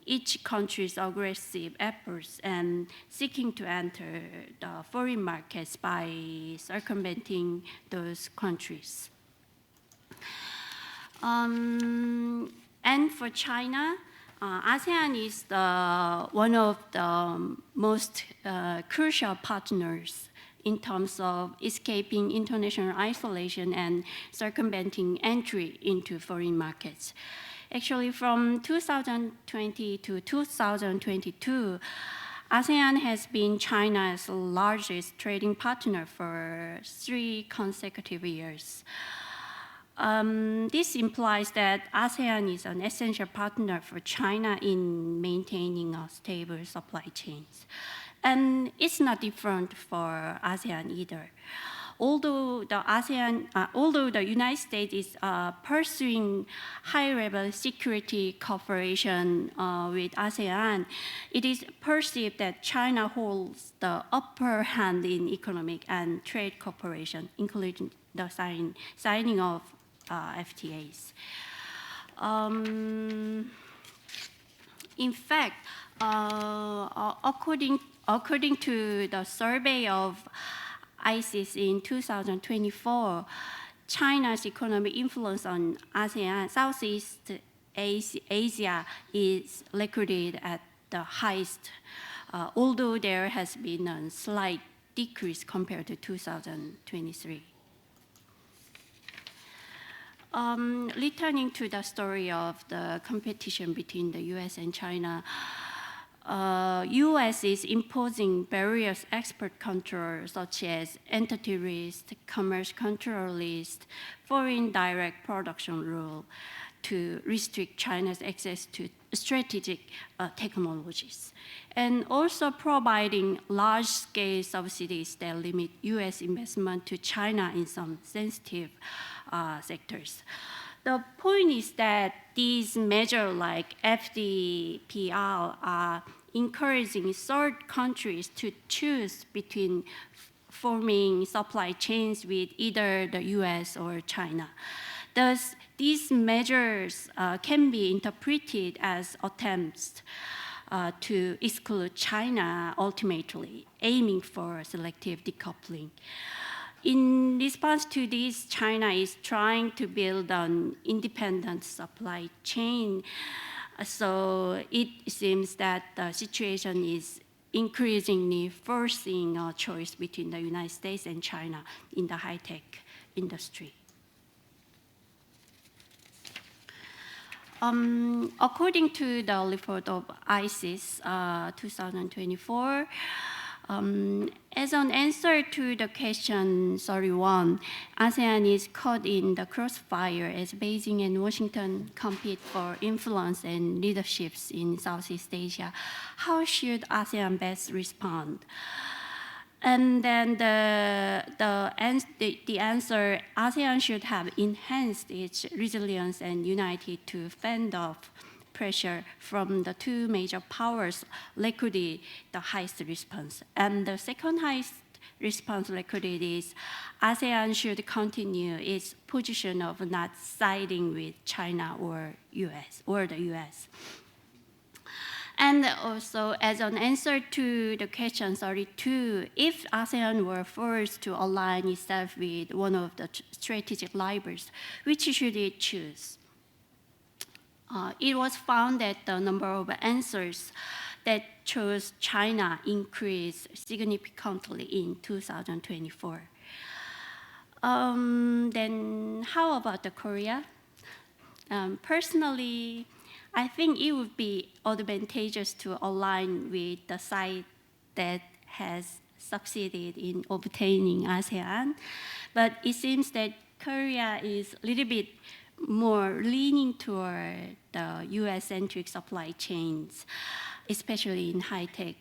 each country's aggressive efforts and seeking to enter the foreign markets by circumventing those countries. And for China, ASEAN is one of the most crucial partners in terms of escaping international isolation and circumventing entry into foreign markets. Actually, from 2020 to 2022, ASEAN has been China's largest trading partner for 3 consecutive years. This implies that ASEAN is an essential partner for China in maintaining a stable supply chains. And it's not different for ASEAN either. Although the United States is pursuing high-level security cooperation with ASEAN, it is perceived that China holds the upper hand in economic and trade cooperation, including the signing of FTAs. In fact, according to the survey of ISIS in 2024, China's economic influence on ASEAN, Southeast Asia is recorded at the highest, although there has been a slight decrease compared to 2023. Returning to the story of the competition between the US and China, US is imposing various export controls such as entity list, commerce control list, foreign direct production rule to restrict China's access to strategic technologies, and also providing large-scale subsidies that limit US investment to China in some sensitive sectors. The point is that these measures like FDPR are encouraging third countries to choose between forming supply chains with either the US or China. Thus, these measures can be interpreted as attempts to exclude China, ultimately aiming for selective decoupling. In response to this, China is trying to build an independent supply chain. So it seems that the situation is increasingly forcing a choice between the United States and China in the high-tech industry. According to the report of ISIS 2024, as an answer to the question 31, ASEAN is caught in the crossfire as Beijing and Washington compete for influence and leaderships in Southeast Asia. How should ASEAN best respond? And then the answer, ASEAN should have enhanced its resilience and unity to fend off pressure from the 2 major powers recorded the highest response. And the second highest response recorded is ASEAN should continue its position of not siding with China or the US. And also, as an answer to the question 32, if ASEAN were forced to align itself with one of the strategic rivals, which should it choose? It was found that the number of answers that chose China increased significantly in 2024. Then how about the Korea? Personally, I think it would be advantageous to align with the side that has succeeded in obtaining ASEAN, but it seems that Korea is a little bit more leaning toward the US-centric supply chains, especially in high-tech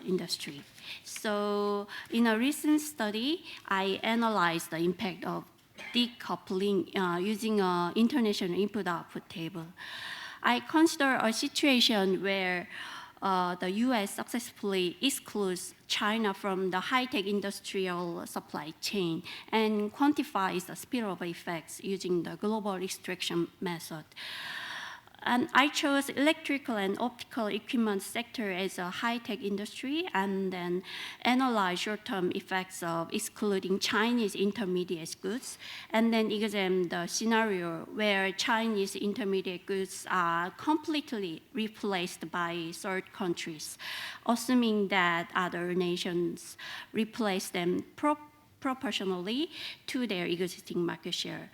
industry. So in a recent study, I analyzed the impact of decoupling using an international input-output table. I consider a situation where the US successfully excludes China from the high-tech industrial supply chain and quantifies the spillover effects using the global extraction method. And I chose electrical and optical equipment sector as a high-tech industry, and then analyze short-term effects of excluding Chinese intermediate goods, and then examine the scenario where Chinese intermediate goods are completely replaced by third countries, assuming that other nations replace them proportionally to their existing market share.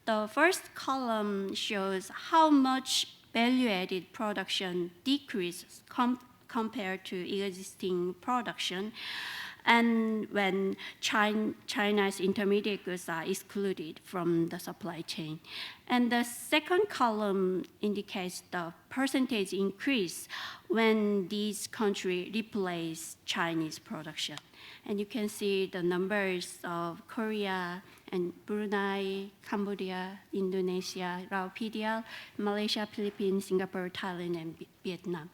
The first column shows how much value-added production decreases compared to existing production, and when China's intermediate goods are excluded from the supply chain. And the second column indicates the percentage increase when these countries replace Chinese production. And you can see the numbers of Korea and Brunei, Cambodia, Indonesia, Laos, PDL, Malaysia, Philippines, Singapore, Thailand, and Vietnam.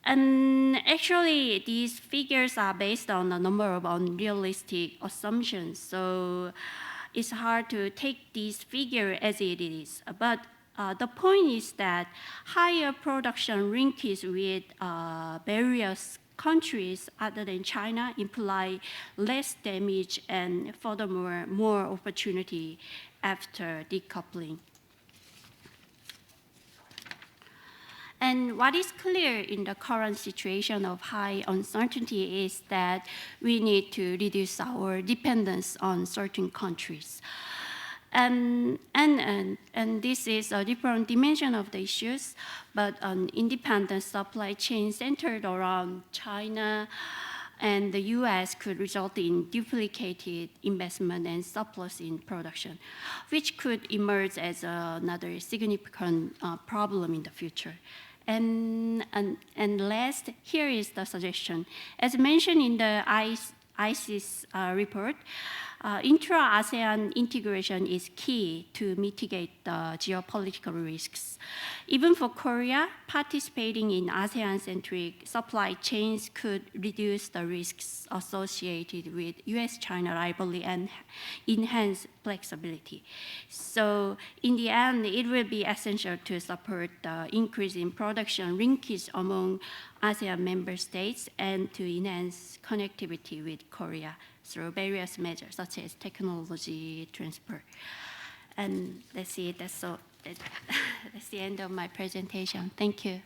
And actually, these figures are based on a number of unrealistic assumptions. So it's hard to take this figure as it is. But the point is that higher production linkage with various countries other than China imply less damage and furthermore more opportunity after decoupling. And what is clear in the current situation of high uncertainty is that we need to reduce our dependence on certain countries. And this is a different dimension of the issues, but an independent supply chain centered around China and the US could result in duplicated investment and surplus in production, which could emerge as another significant problem in the future. And last, here is the suggestion. As mentioned in the ICES report, intra-ASEAN integration is key to mitigate the geopolitical risks. Even for Korea, participating in ASEAN-centric supply chains could reduce the risks associated with US-China rivalry and enhance flexibility. So in the end, it will be essential to support the increase in production linkage among ASEAN member states and to enhance connectivity with Korea through various measures such as technology transfer. And let's see, that's the end of my presentation. Thank you.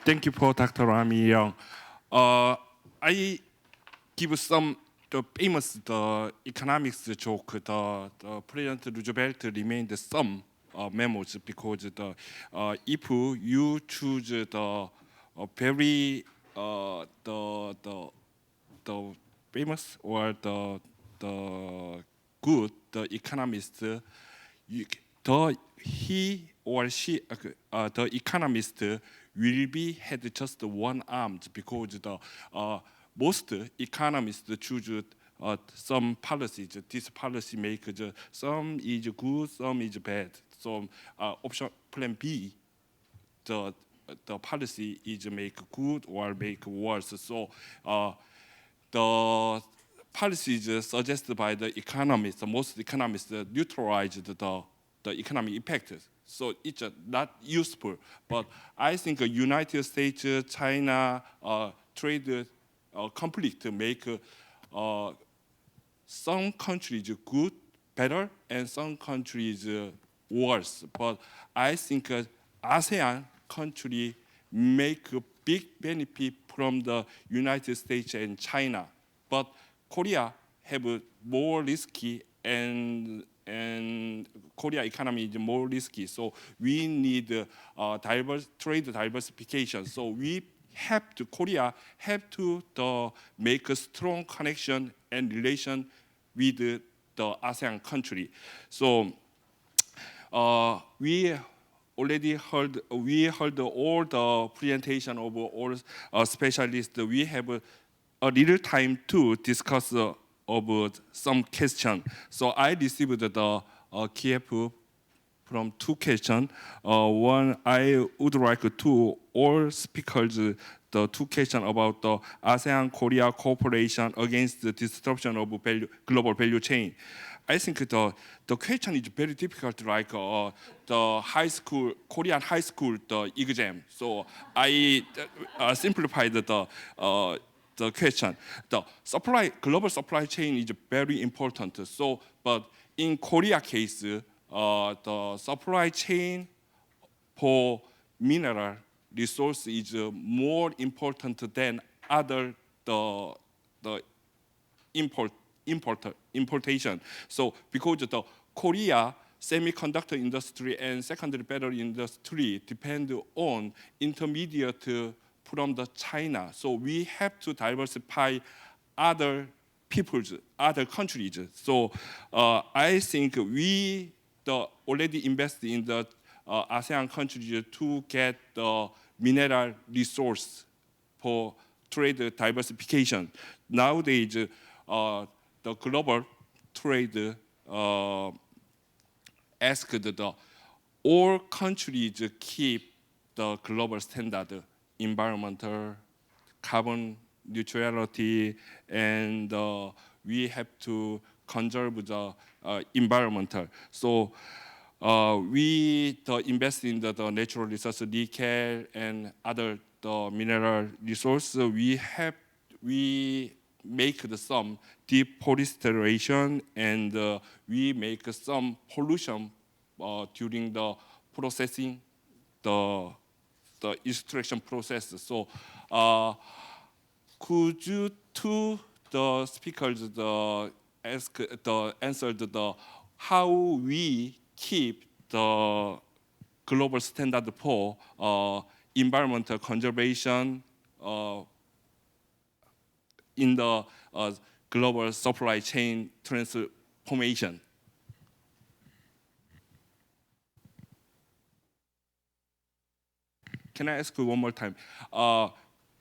Thank you for Dr. Meeryung. I give some the famous economics joke. The President Roosevelt remained some memos because if you choose the very the famous or the good economist, he or she the economist will be had just one arm because the most economists choose some policies. This policy makes some is good, some is bad. So option plan B, the the policy is make good or make worse. So the policies suggested by the economists, most economists neutralize the economic effect. So it's not useful. But I think United States, China trade conflict make some countries good, better, and some countries worse. But I think ASEAN country make a big benefit from the United States and China. But Korea have a more risky and Korea economy is more risky. So we need trade diversification. So we have to, Korea have to make a strong connection and relation with the ASEAN country. So we already heard all the presentation of all specialists. We have a little time to discuss about some question. So I received the KIEP from two questions. One, I would like to all speakers the two questions about the ASEAN-Korea cooperation against the disruption of global value chain. I think the question is very difficult, like the high school, Korean high school, the exam. So I simplified the question. The global supply chain is very important. So, but in Korea case, the supply chain for mineral resource is more important than other the importation. So because the Korea semiconductor industry and secondary battery industry depend on intermediate from the China. So we have to diversify other peoples, other countries. So I think we already invest in the ASEAN countries to get the mineral resource for trade diversification. Nowadays, the global trade asked all countries keep the global standard, environmental, carbon neutrality, and we have to conserve the environmental. So we invest in the natural resources, nickel and other mineral resources. We make some deforestation and we make some pollution during the processing, the extraction process. So could you to the speakers answered how we keep the global standard for environmental conservation in the global supply chain transformation? Can I ask you one more time?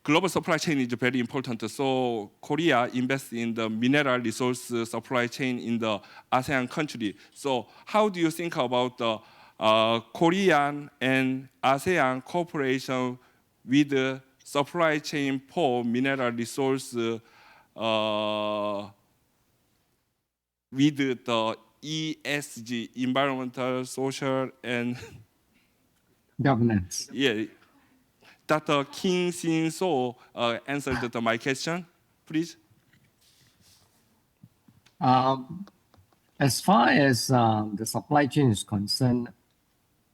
Global supply chain is very important. So Korea invests in the mineral resource supply chain in the ASEAN country. So how do you think about the Korean and ASEAN cooperation with the supply chain for mineral resource with the ESG, environmental, social, and governance? Yeah. Dr. Keng So answered my question, please. As far as the supply chain is concerned,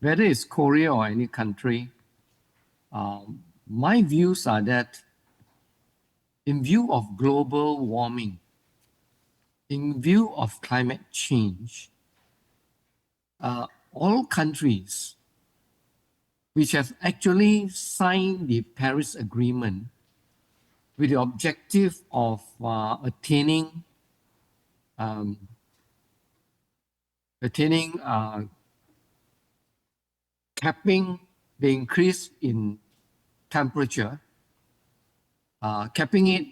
whether it's Korea or any country, my views are that in view of global warming, in view of climate change, all countries which have actually signed the Paris Agreement with the objective of attaining capping the increase in temperature, capping it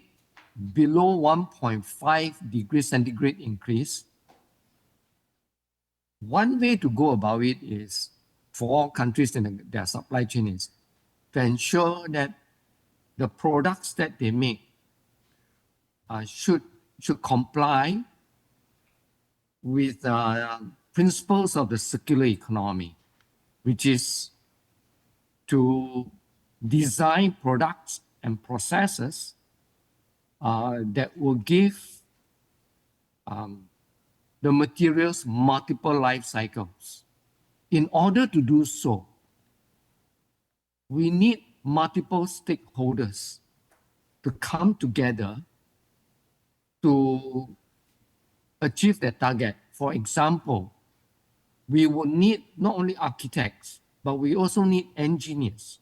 below 1.5 degrees centigrade increase. One way to go about it is, for all countries in their supply chain, is to ensure that the products that they make should comply with principles of the circular economy, which is to design products and processes that will give the materials multiple life cycles. In order to do so, we need multiple stakeholders to come together to achieve that target. For example, we will need not only architects, but we also need engineers.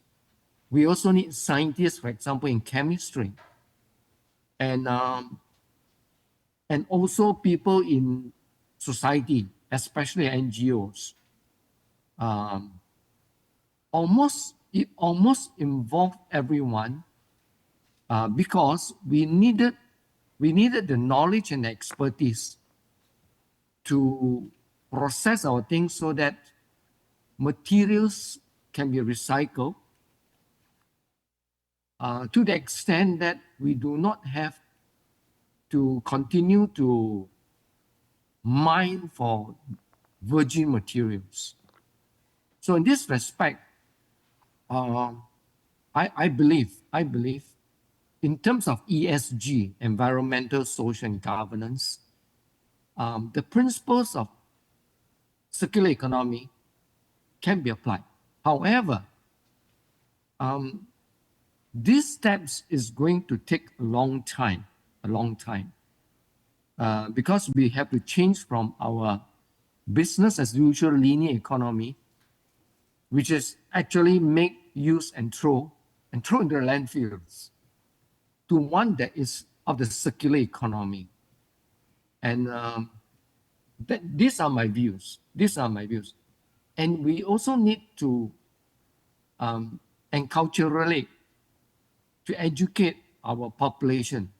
We also need scientists, for example, in chemistry, and also people in society, especially NGOs. It almost involved everyone because we needed the knowledge and expertise to process our things so that materials can be recycled to the extent that we do not have to continue to mine for virgin materials. So in this respect, I believe in terms of ESG, environmental, social, and governance, the principles of circular economy can be applied. However, these steps is going to take a long time, because we have to change from our business as usual linear economy, which is actually make, use, and throw into the landfills, to one that is of the circular economy. And these are my views. And we also need to enculturate, to educate our population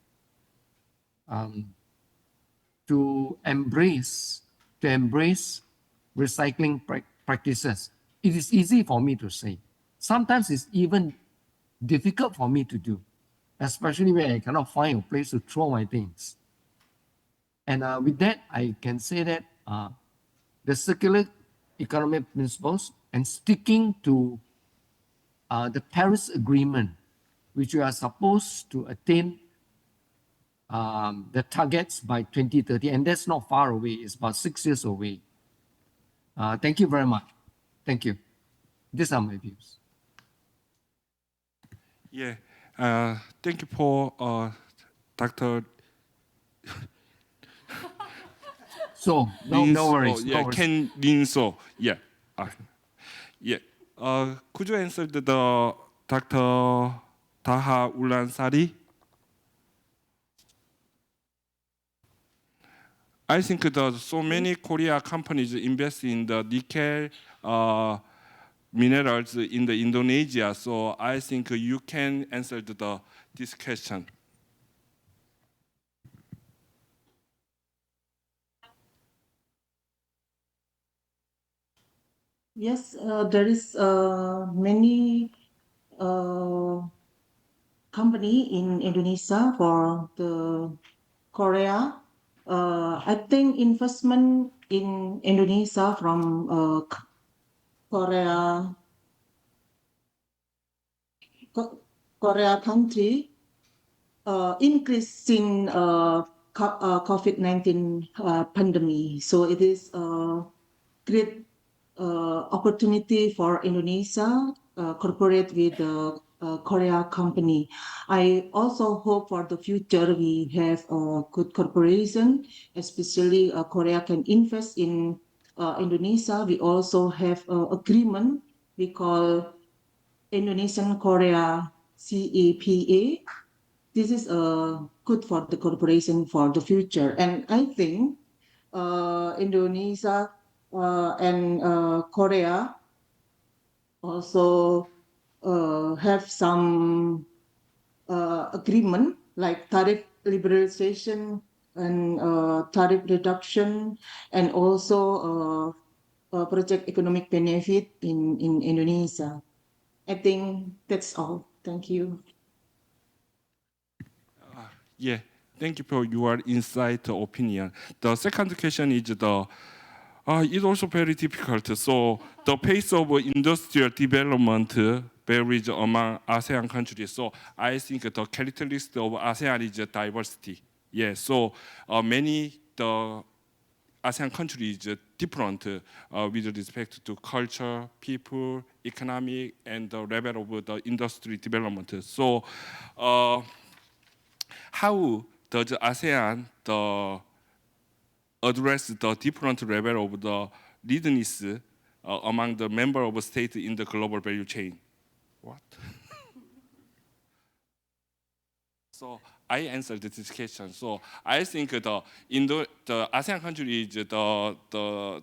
to embrace recycling practices. It is easy for me to say. Sometimes it's even difficult for me to do, especially when I cannot find a place to throw my things. And with that, I can say that the circular economy principles and sticking to the Paris Agreement, which we are supposed to attain the targets by 2030, and that's not far away, it's about 6 years away. Thank you very much. Thank you. These are my views. Yeah, thank you for Dr. So, no worries. Yeah, no worries. Ken Lin So. Yeah. Yeah. Could you answer the Dr. Dyah, Wulan, Sari? I think so many Korea companies invest in the nickel minerals in the Indonesia. So I think you can answer this question. Yes, there is many company in Indonesia for the Korea. I think investment in Indonesia from Korea country increase in COVID-19 pandemic. So it is a great opportunity for Indonesia cooperate with the Korea company. I also hope for the future we have a good cooperation, especially Korea can invest in Indonesia. We also have an agreement we call Indonesian Korea CEPA. This is good for the cooperation for the future. And I think Indonesia and Korea also have some agreement like tariff liberalization and tariff reduction, and also project economic benefit in Indonesia. I think that's all. Thank you. Yeah, thank you for your insight opinion. The second question is it's also very difficult. So the pace of industrial development varies among ASEAN countries. So I think the characteristic of ASEAN is diversity. Yeah, so many the ASEAN countries different with respect to culture, people, economic, and the level of the industry development. So how does ASEAN address the different level of the readiness among the member of states in the global value chain? What? So I answered this question. So I think the ASEAN countries, the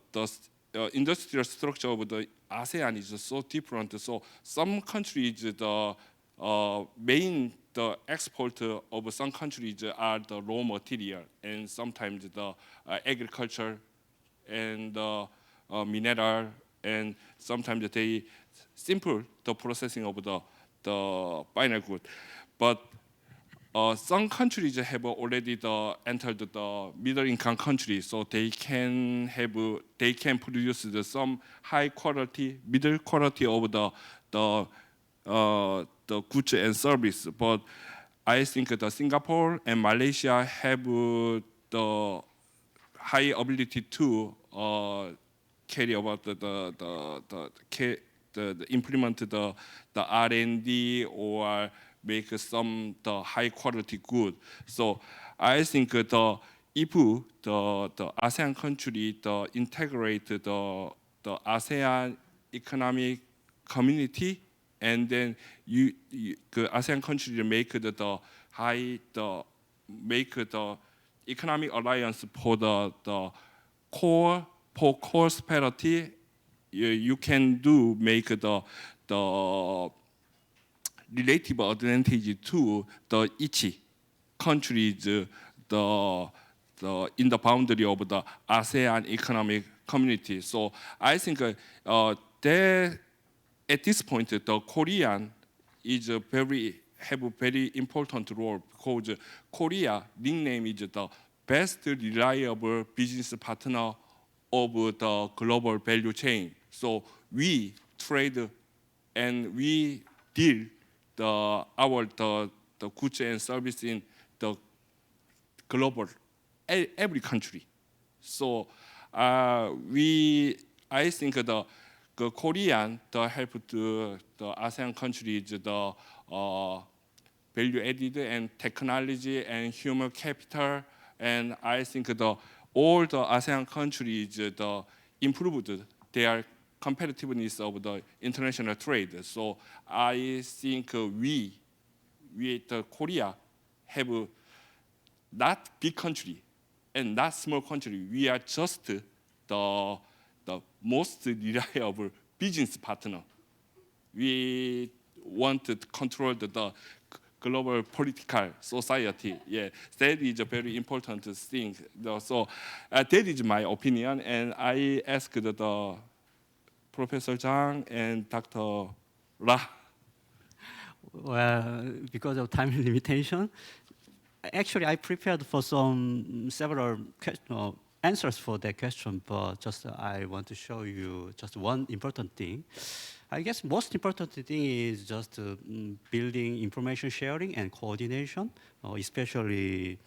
industrial structure of the ASEAN is so different. So some countries, the main export of some countries are the raw material, and sometimes the agriculture and mineral, and sometimes they simple the processing of the final good. But some countries have already entered the middle income countries, so they can produce some high quality, middle quality of the goods and service. But I think that Singapore and Malaysia have the high ability to carry about the implement the R&D or make some the high quality good. So I think if the ASEAN country integrate the ASEAN economic community, and then the ASEAN country make the economic alliance for the core prosperity. You can make the relative advantage to each countries in the boundary of the ASEAN economic community. So I think at this point the Korean is have a very important role, because Korea nickname is the best reliable business partner of the global value chain. So we trade and we deal the goods and service in the global every country. So I think the Korean help to the ASEAN countries the value added and technology and human capital, and I think all the ASEAN countries improved their competitiveness of the international trade. So I think we the Korea have not big country and not small country. We are just the most reliable business partner. We want to control the global political society. Yeah, that is a very important thing. So that is my opinion, and I asked the Professor Jang and Dr. Ra. Well, because of time limitation, actually I prepared for several answers for that question, but just I want to show you just one important thing. I guess most important thing is just building information sharing and coordination, especially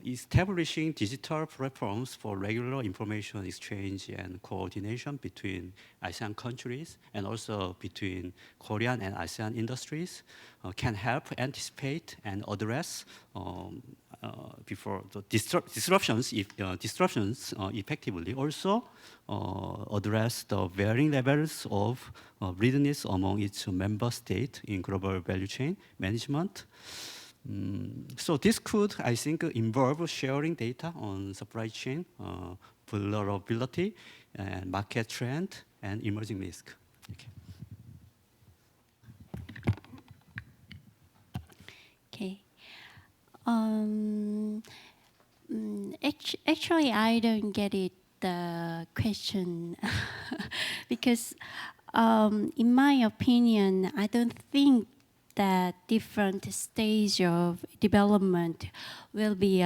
establishing digital platforms for regular information exchange and coordination between ASEAN countries and also between Korean and ASEAN industries can help anticipate and address before the disruptions effectively. Also address the varying levels of readiness among each member state in global value chain management. So this could, I think, involve sharing data on supply chain, vulnerability, and market trend, and emerging risk. Okay. Actually, I don't get it, the question, because In my opinion, I don't think that different stage of development will be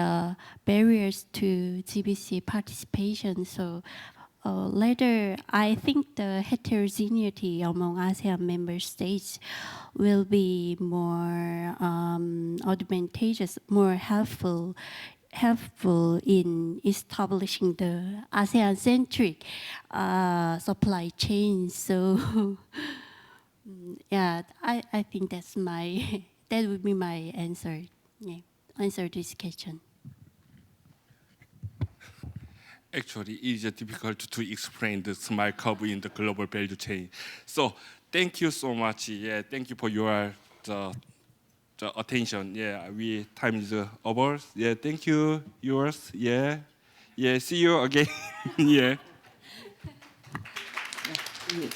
barriers to GBC participation. So later, I think the heterogeneity among ASEAN member states will be more advantageous, more helpful in establishing the ASEAN-centric supply chain. So, yeah, I think that's my that would be my answer. Yeah, answer this question. Actually, it is difficult to explain the smile curve in the global value chain. So thank you so much. Yeah, thank you for your the attention. Yeah, time is over. Yeah, thank you. Yours. Yeah, yeah. See you again. Yeah. Yeah.